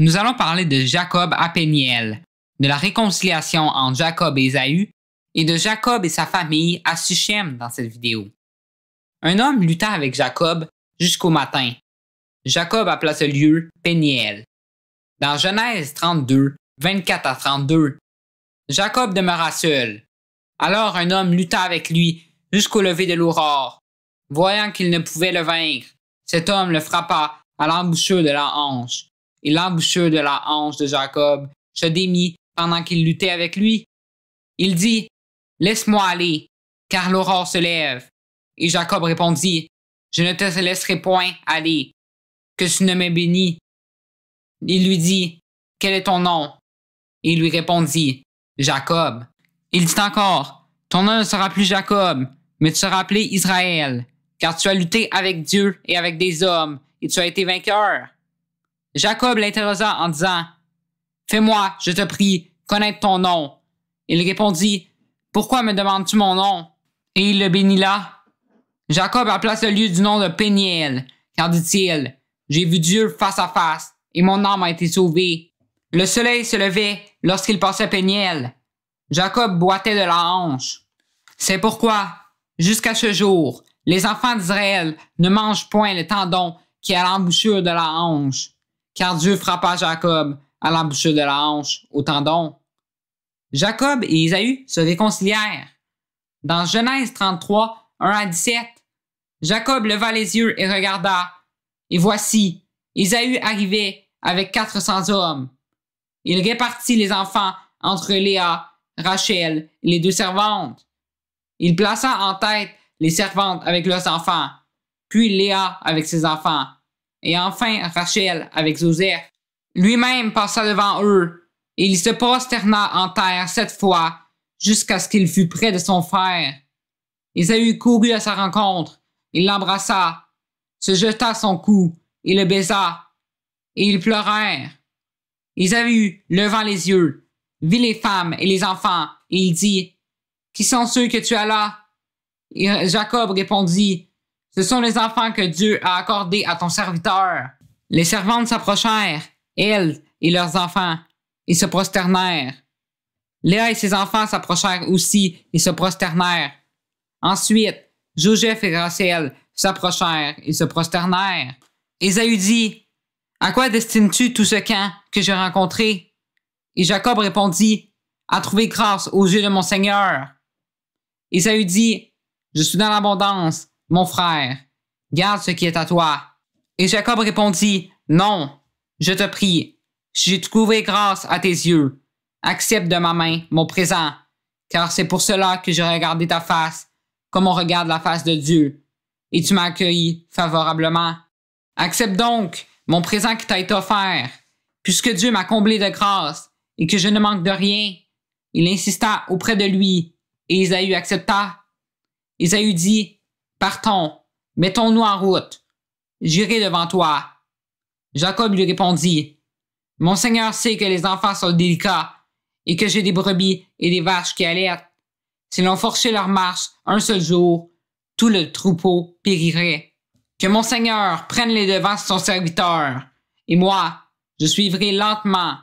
Nous allons parler de Jacob à Péniel, de la réconciliation entre Jacob et Ésaü, et de Jacob et sa famille à Sichem dans cette vidéo. Un homme lutta avec Jacob jusqu'au matin. Jacob appela ce lieu Péniel. Dans Genèse 32, 24 à 32, Jacob demeura seul. Alors un homme lutta avec lui jusqu'au lever de l'aurore. Voyant qu'il ne pouvait le vaincre, cet homme le frappa à l'embouchure de la hanche. Et l'embouchure de la hanche de Jacob se démit pendant qu'il luttait avec lui. Il dit, « Laisse-moi aller, car l'aurore se lève. » Et Jacob répondit, « Je ne te laisserai point aller, que tu ne m'aies béni. » Il lui dit, « Quel est ton nom? » Et il lui répondit, « Jacob. » Il dit encore, « Ton nom ne sera plus Jacob, mais tu seras appelé Israël, car tu as lutté avec Dieu et avec des hommes, et tu as été vainqueur. » Jacob l'interrosa en disant, « Fais-moi, je te prie, connaître ton nom. » Il répondit, « Pourquoi me demandes-tu mon nom? » Et il le bénit là. Jacob appela ce lieu du nom de Péniel, car dit-il, « J'ai vu Dieu face à face, et mon âme a été sauvée. » Le soleil se levait lorsqu'il passait Péniel. Jacob boitait de la hanche. C'est pourquoi, jusqu'à ce jour, les enfants d'Israël ne mangent point le tendon qui est à l'embouchure de la hanche, car Dieu frappa Jacob à l'embouchure de la hanche, au tendon. Jacob et Ésaü se réconcilièrent. Dans Genèse 33, 1 à 17, Jacob leva les yeux et regarda, et voici, Ésaü arrivait avec 400 hommes. Il répartit les enfants entre Léa, Rachel et les deux servantes. Il plaça en tête les servantes avec leurs enfants, puis Léa avec ses enfants, et enfin Rachel avec Joseph. Lui-même passa devant eux, et il se prosterna en terre 7 fois, jusqu'à ce qu'il fût près de son frère. Ésaü courut à sa rencontre, il l'embrassa, se jeta à son cou, et le baisa, et ils pleurèrent. Ésaü, levant les yeux, vit les femmes et les enfants, et il dit, « Qui sont ceux que tu as là? » Et Jacob répondit, « Ce sont les enfants que Dieu a accordés à ton serviteur. » Les servantes s'approchèrent, elles et leurs enfants, et se prosternèrent. Léa et ses enfants s'approchèrent aussi et se prosternèrent. Ensuite, Joseph et Rachel s'approchèrent et se prosternèrent. Ésaü dit, « À quoi destines-tu tout ce camp que j'ai rencontré? » Et Jacob répondit, « À trouver grâce aux yeux de mon Seigneur. » Ésaü dit, « Je suis dans l'abondance, mon frère, garde ce qui est à toi. » Et Jacob répondit, « Non, je te prie, si j'ai trouvé grâce à tes yeux, accepte de ma main mon présent, car c'est pour cela que j'ai regardé ta face, comme on regarde la face de Dieu, et tu m'as accueilli favorablement. Accepte donc mon présent qui t'a été offert, puisque Dieu m'a comblé de grâce et que je ne manque de rien. » Il insista auprès de lui, et Ésaü accepta. Ésaü dit, « Partons, mettons-nous en route, j'irai devant toi. » Jacob lui répondit, « Mon Seigneur sait que les enfants sont délicats et que j'ai des brebis et des vaches qui allaitent. Si l'on forçait leur marche un seul jour, tout le troupeau périrait. Que mon Seigneur prenne les devants sur son serviteur, et moi, je suivrai lentement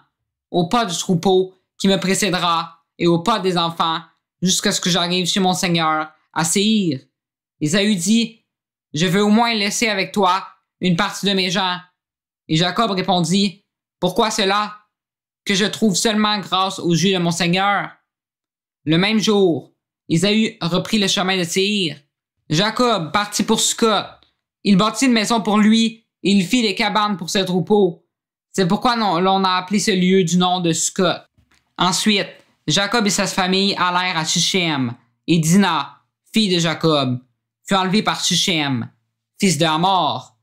au pas du troupeau qui me précédera et au pas des enfants jusqu'à ce que j'arrive chez mon Seigneur à Séhir. » Ésaü dit, « Je veux au moins laisser avec toi une partie de mes gens. » Et Jacob répondit, « Pourquoi cela? Que je trouve seulement grâce aux yeux de mon Seigneur. » Le même jour, Ésaü reprit le chemin de Séhir. Jacob partit pour Sukkot. Il bâtit une maison pour lui et il fit des cabanes pour ses troupeaux. C'est pourquoi l'on a appelé ce lieu du nom de Sukkot. Ensuite, Jacob et sa famille allèrent à Sichem, et Dina, fille de Jacob, fut enlevée par Sichem, fils de Hamor.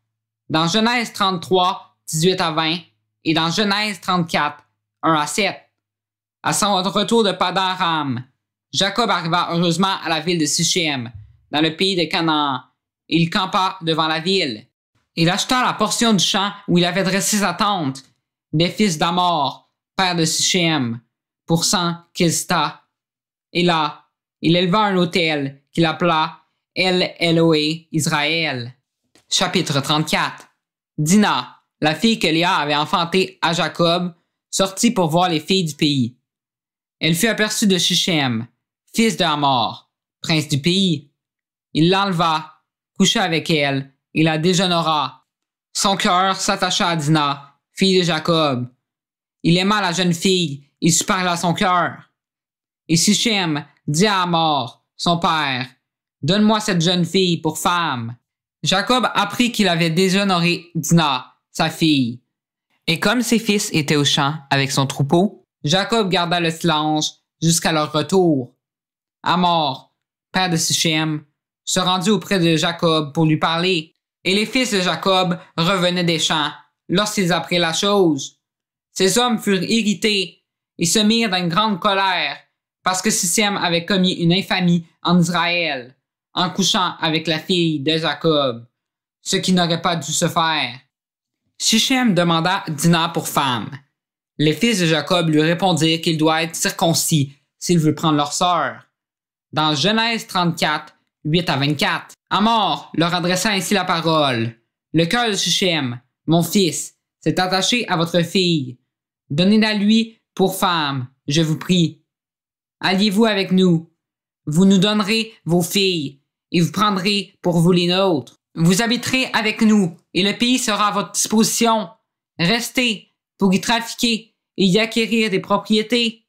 Dans Genèse 33, 18 à 20, et dans Genèse 34, 1 à 7. À son retour de Padan-Aram, Jacob arriva heureusement à la ville de Sichem, dans le pays de Canaan, et il campa devant la ville. Il acheta la portion du champ où il avait dressé sa tente, des fils d'Hamor, père de Sichem, pour 100 kilstas. Et là, il éleva un autel qu'il appela El Eloé Israël. Chapitre 34. Dina, la fille que Léa avait enfantée à Jacob, sortit pour voir les filles du pays. Elle fut aperçue de Shichem, fils de Hamor, prince du pays. Il l'enleva, coucha avec elle, et la déshonora. Son cœur s'attacha à Dina, fille de Jacob. Il aima la jeune fille, il sut parler à son cœur. Et Shichem dit à Hamor, son père, « Donne-moi cette jeune fille pour femme. » Jacob apprit qu'il avait déshonoré Dina, sa fille. Et comme ses fils étaient au champ avec son troupeau, Jacob garda le silence jusqu'à leur retour. Hamor, père de Shichem, se rendit auprès de Jacob pour lui parler, et les fils de Jacob revenaient des champs lorsqu'ils apprirent la chose. Ces hommes furent irrités et se mirent dans une grande colère parce que Shichem avait commis une infamie en Israël en couchant avec la fille de Jacob, ce qui n'aurait pas dû se faire. Shichem demanda Dina pour femme. Les fils de Jacob lui répondirent qu'il doit être circoncis s'il veut prendre leur sœur. Dans Genèse 34, 8 à 24, Hamor leur adressa ainsi la parole. Le cœur de Shichem, mon fils, s'est attaché à votre fille. Donnez-la lui pour femme, je vous prie. Alliez-vous avec nous. Vous nous donnerez vos filles et vous prendrez pour vous les nôtres. Vous habiterez avec nous et le pays sera à votre disposition. Restez pour y trafiquer et y acquérir des propriétés.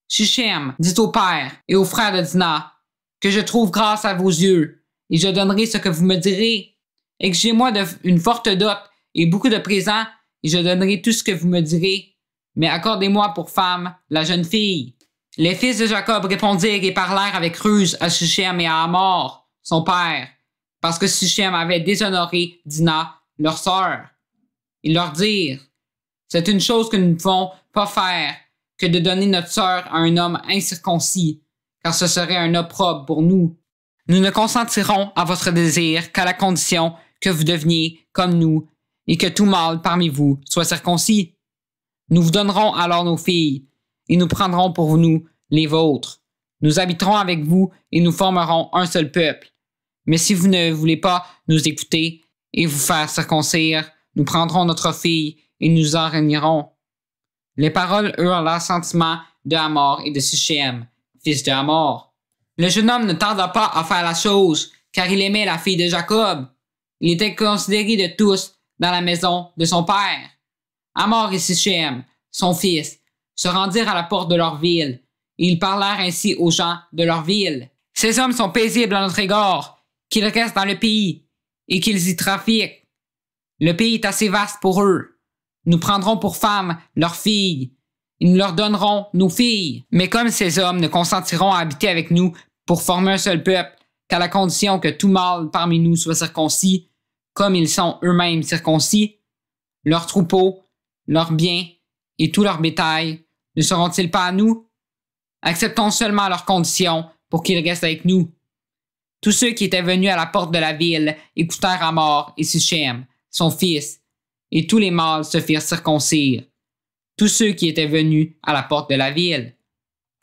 Shichem dit au père et aux frères de Dina que je trouve grâce à vos yeux et je donnerai ce que vous me direz. Exigez-moi une forte dot et beaucoup de présents et je donnerai tout ce que vous me direz. Mais accordez-moi pour femme la jeune fille. Les fils de Jacob répondirent et parlèrent avec ruse à Shichem et à Hamor, son père, parce que Shichem avait déshonoré Dina, leur sœur. Ils leur dirent, « C'est une chose que nous ne pouvons pas faire que de donner notre sœur à un homme incirconcis, car ce serait un opprobre pour nous. Nous ne consentirons à votre désir qu'à la condition que vous deveniez comme nous et que tout mâle parmi vous soit circoncis. Nous vous donnerons alors nos filles, et nous prendrons pour nous les vôtres. Nous habiterons avec vous et nous formerons un seul peuple. Mais si vous ne voulez pas nous écouter et vous faire circoncire, nous prendrons notre fille et nous en régnerons. » Les paroles eurent l'assentiment de Hamor et de Shichem, fils de Hamor. Le jeune homme ne tarda pas à faire la chose, car il aimait la fille de Jacob. Il était considéré de tous dans la maison de son père. Hamor et Shichem, son fils, se rendirent à la porte de leur ville, et ils parlèrent ainsi aux gens de leur ville. « Ces hommes sont paisibles à notre égard, qu'ils restent dans le pays, et qu'ils y trafiquent. Le pays est assez vaste pour eux. Nous prendrons pour femmes leurs filles, et nous leur donnerons nos filles. Mais comme ces hommes ne consentiront à habiter avec nous pour former un seul peuple, qu'à la condition que tout mâle parmi nous soit circoncis, comme ils sont eux-mêmes circoncis, leurs troupeaux, leurs biens et tout leur bétail ne seront-ils pas à nous? Acceptons seulement leurs conditions pour qu'ils restent avec nous. » Tous ceux qui étaient venus à la porte de la ville écoutèrent Hamor et Shichem, son fils, et tous les mâles se firent circoncire. Tous ceux qui étaient venus à la porte de la ville.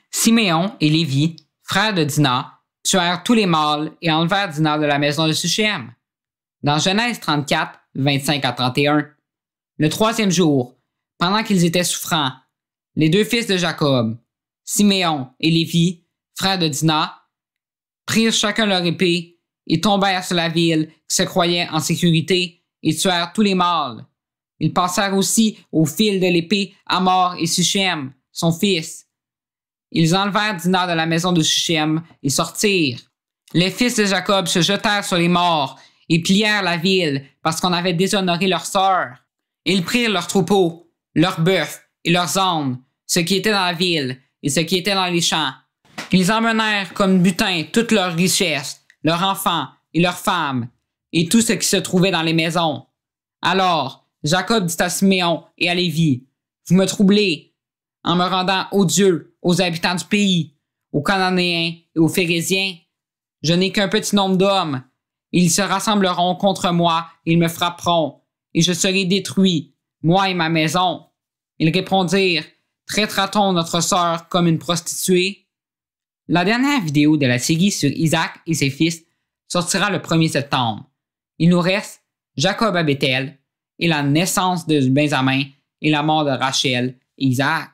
Siméon et Lévi, frères de Dina, tuèrent tous les mâles et enlevèrent Dina de la maison de Shichem. Dans Genèse 34, 25 à 31. Le troisième jour, pendant qu'ils étaient souffrants, les deux fils de Jacob, Siméon et Lévi, frères de Dina, prirent chacun leur épée et tombèrent sur la ville qui se croyait en sécurité et tuèrent tous les mâles. Ils passèrent aussi au fil de l'épée Hamor et Shichem, son fils. Ils enlevèrent Dina de la maison de Shichem et sortirent. Les fils de Jacob se jetèrent sur les morts et pillèrent la ville parce qu'on avait déshonoré leur sœur. Ils prirent leurs troupeaux, leurs bœufs et leurs ânes, ce qui était dans la ville et ce qui était dans les champs. Ils emmenèrent comme butin toutes leurs richesses, leurs enfants et leurs femmes, et tout ce qui se trouvait dans les maisons. Alors, Jacob dit à Siméon et à Lévi, « Vous me troublez en me rendant odieux aux habitants du pays, aux Cananéens et aux Phérésiens. Je n'ai qu'un petit nombre d'hommes. Ils se rassembleront contre moi, ils me frapperont, et je serai détruit, moi et ma maison. » Ils répondirent, « Traitera-t-on notre sœur comme une prostituée? » La dernière vidéo de la série sur Isaac et ses fils sortira le 1er septembre. Il nous reste Jacob à Béthel et la naissance de Benjamin et la mort de Rachel et Isaac.